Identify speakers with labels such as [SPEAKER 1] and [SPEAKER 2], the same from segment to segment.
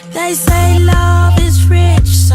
[SPEAKER 1] They say love is rich, so.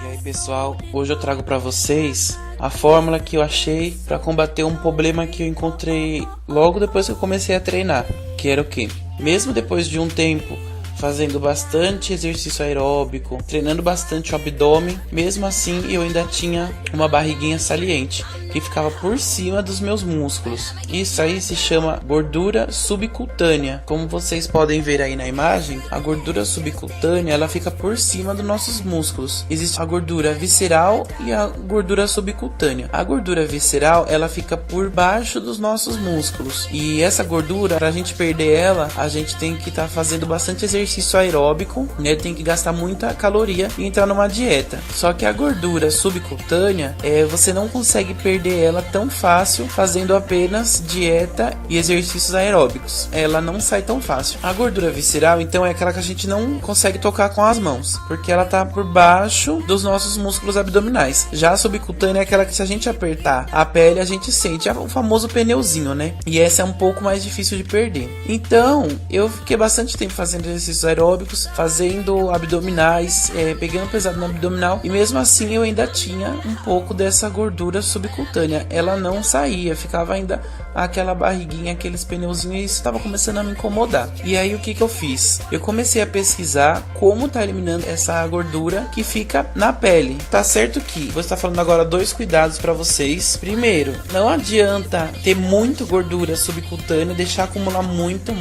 [SPEAKER 2] E aí pessoal, hoje eu trago pra vocês a fórmula que eu achei pra combater um problema que eu encontrei logo depois que eu comecei a treinar, que era o quê? Mesmo depois de um tempo fazendo bastante exercício aeróbico, treinando bastante o abdômen, mesmo assim eu ainda tinha uma barriguinha saliente que ficava por cima dos meus músculos. Isso aí se chama gordura subcutânea. Como vocês podem ver aí na imagem, a gordura subcutânea ela fica por cima dos nossos músculos. Existe a gordura visceral e a gordura subcutânea. A gordura visceral ela fica por baixo dos nossos músculos. E essa gordura, para a gente perder ela, a gente tem que estar fazendo bastante exercício aeróbico, né? Tem que gastar muita caloria e entrar numa dieta. Só que a gordura subcutânea, você não consegue perder ela tão fácil fazendo apenas dieta e exercícios aeróbicos. Ela não sai tão fácil. A gordura visceral, então, é aquela que a gente não consegue tocar com as mãos, porque ela tá por baixo dos nossos músculos abdominais. Já a subcutânea é aquela que, se a gente apertar a pele, a gente sente. É o famoso pneuzinho, né? E essa é um pouco mais difícil de perder. Então, eu fiquei bastante tempo fazendo exercícios aeróbicos, fazendo abdominais, pegando pesado no abdominal, e mesmo assim eu ainda tinha um pouco dessa gordura subcutânea. Ela não saía, ficava ainda aquela barriguinha, aqueles pneuzinhos, e isso estava começando a me incomodar. E aí o que eu fiz? Eu comecei a pesquisar como tá eliminando essa gordura que fica na pele. Tá certo que vou estar falando agora dois cuidados para vocês. Primeiro, não adianta ter muito gordura subcutânea, deixar acumular muita,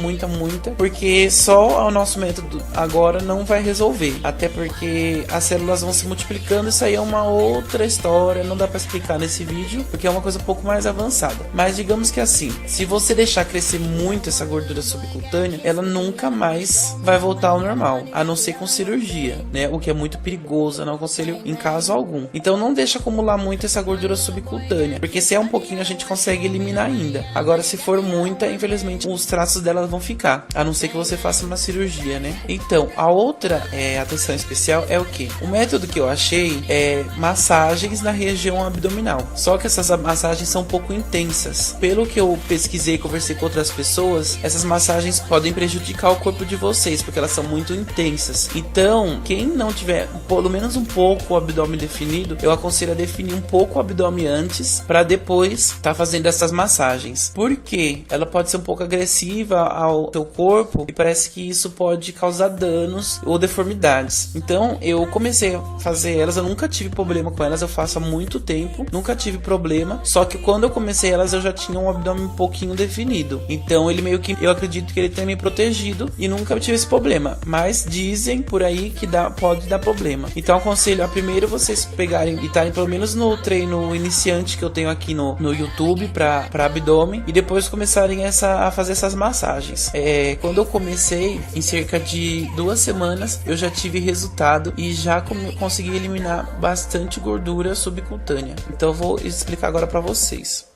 [SPEAKER 2] porque só o nosso método agora não vai resolver. Até porque as células vão se multiplicando, isso aí é uma outra história, não dá para explicar nesse vídeo, porque é uma coisa um pouco mais avançada. Mas digamos que assim, se você deixar crescer muito essa gordura subcutânea, ela nunca mais vai voltar ao normal, a não ser com cirurgia, né? O que é muito perigoso, eu não aconselho em caso algum. Então não deixa acumular muito essa gordura subcutânea, porque se é um pouquinho a gente consegue eliminar ainda. Agora se for muita, infelizmente os traços dela vão ficar, a não ser que você faça uma cirurgia, né? Então a outra atenção especial é o que? O método que eu achei é massagens na região abdominal. Só que essas massagens são um pouco intensas. Pelo que eu pesquisei e conversei com outras pessoas, essas massagens podem prejudicar o corpo de vocês, porque elas são muito intensas. Então, quem não tiver pelo menos um pouco o abdômen definido, eu aconselho a definir um pouco o abdômen antes, para depois tá fazendo essas massagens. Porque ela pode ser um pouco agressiva ao teu corpo, e parece que isso pode causar danos ou deformidades. Então, eu comecei a fazer elas, eu nunca tive problema com elas, eu faço há muito tempo, nunca tive problema, só que quando eu comecei elas eu já tinha um abdômen um pouquinho definido, então ele meio que, eu acredito que ele tenha me protegido e nunca tive esse problema, mas dizem por aí que pode dar problema. Então eu aconselho a primeiro vocês pegarem e estarem pelo menos no treino iniciante que eu tenho aqui no YouTube para abdômen, e depois começarem a fazer essas massagens. Quando eu comecei, em cerca de 2 semanas eu já tive resultado e já consegui eliminar bastante gordura subcutânea. Então eu vou explicar agora para vocês.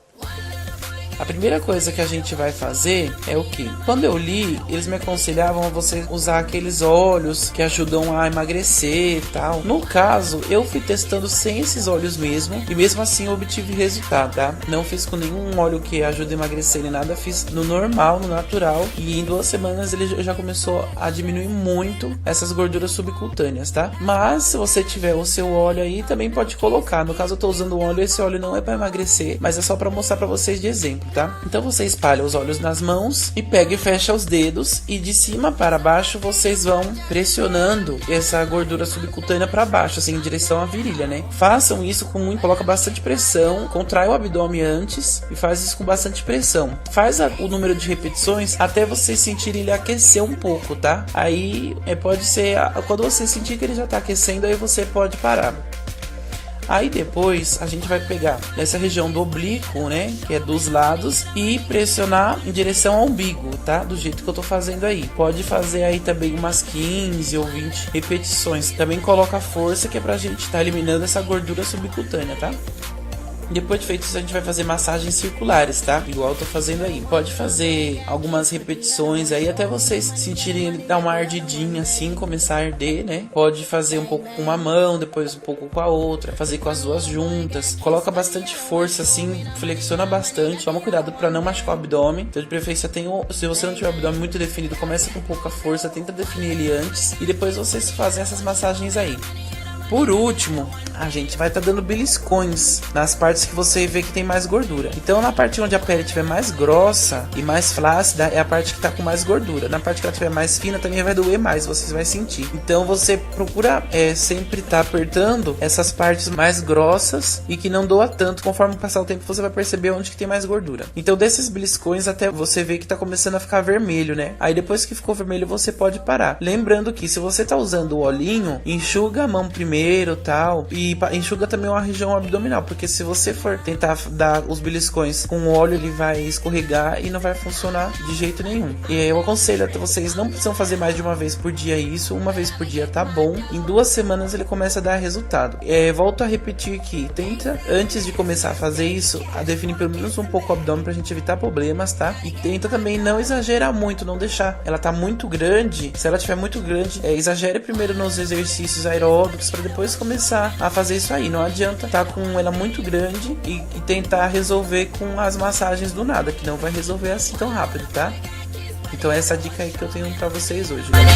[SPEAKER 2] A primeira coisa que a gente vai fazer é o que? Quando eu li, eles me aconselhavam a você usar aqueles óleos que ajudam a emagrecer e tal. No caso, eu fui testando sem esses óleos mesmo, e mesmo assim eu obtive resultado, tá? Não fiz com nenhum óleo que ajuda a emagrecer nem nada, fiz no normal, no natural, e em 2 semanas ele já começou a diminuir muito essas gorduras subcutâneas, tá? Mas se você tiver o seu óleo aí, também pode colocar. No caso eu tô usando óleo, esse óleo não é para emagrecer, mas é só para mostrar para vocês de exemplo. Tá? Então você espalha os óleos nas mãos e pega e fecha os dedos, e de cima para baixo vocês vão pressionando essa gordura subcutânea para baixo, assim, em direção à virilha, né? Façam isso coloca bastante pressão, contrai o abdômen antes e faz isso com bastante pressão. Faz o número de repetições até vocês sentirem ele aquecer um pouco, tá? Aí pode ser, quando você sentir que ele já tá aquecendo, aí você pode parar. Aí depois a gente vai pegar nessa região do oblíquo, né, que é dos lados, e pressionar em direção ao umbigo, tá? Do jeito que eu tô fazendo aí. Pode fazer aí também umas 15 ou 20 repetições. Também coloca força, que é pra gente estar eliminando essa gordura subcutânea, tá? Depois de feito isso, a gente vai fazer massagens circulares, tá? Igual eu tô fazendo aí. Pode fazer algumas repetições aí até vocês sentirem ele dar uma ardidinha assim, começar a arder, né? Pode fazer um pouco com uma mão, depois um pouco com a outra, fazer com as duas juntas. Coloca bastante força assim, flexiona bastante. Toma cuidado para não machucar o abdômen. Então, de preferência, se você não tiver o abdômen muito definido, começa com pouca força, tenta definir ele antes e depois vocês fazem essas massagens aí. Por último, a gente vai estar dando beliscões nas partes que você vê que tem mais gordura. Então, na parte onde a pele estiver mais grossa e mais flácida, é a parte que está com mais gordura. Na parte que ela estiver mais fina, também vai doer mais, vocês vão sentir. Então, você procura sempre estar apertando essas partes mais grossas e que não doa tanto. Conforme passar o tempo, você vai perceber onde que tem mais gordura. Então, desses beliscões até você ver que está começando a ficar vermelho, né? Aí, depois que ficou vermelho, você pode parar. Lembrando que se você está usando o olhinho, enxuga a mão primeiro, tal, e enxuga também a região abdominal, porque se você for tentar dar os beliscões com o óleo, ele vai escorregar e não vai funcionar de jeito nenhum. E eu aconselho a vocês, não precisam fazer mais de uma vez por dia isso, uma vez por dia tá bom, em 2 semanas ele começa a dar resultado. Volto a repetir que tenta, antes de começar a fazer isso, a definir pelo menos um pouco o abdômen pra gente evitar problemas, tá? E tenta também não exagerar muito, não deixar ela tá muito grande. Se ela estiver muito grande, exagere primeiro nos exercícios aeróbicos para depois começar a fazer isso aí. Não adianta estar com ela muito grande e tentar resolver com as massagens do nada, que não vai resolver assim tão rápido, tá? Então essa dica aí que eu tenho pra vocês hoje, galera.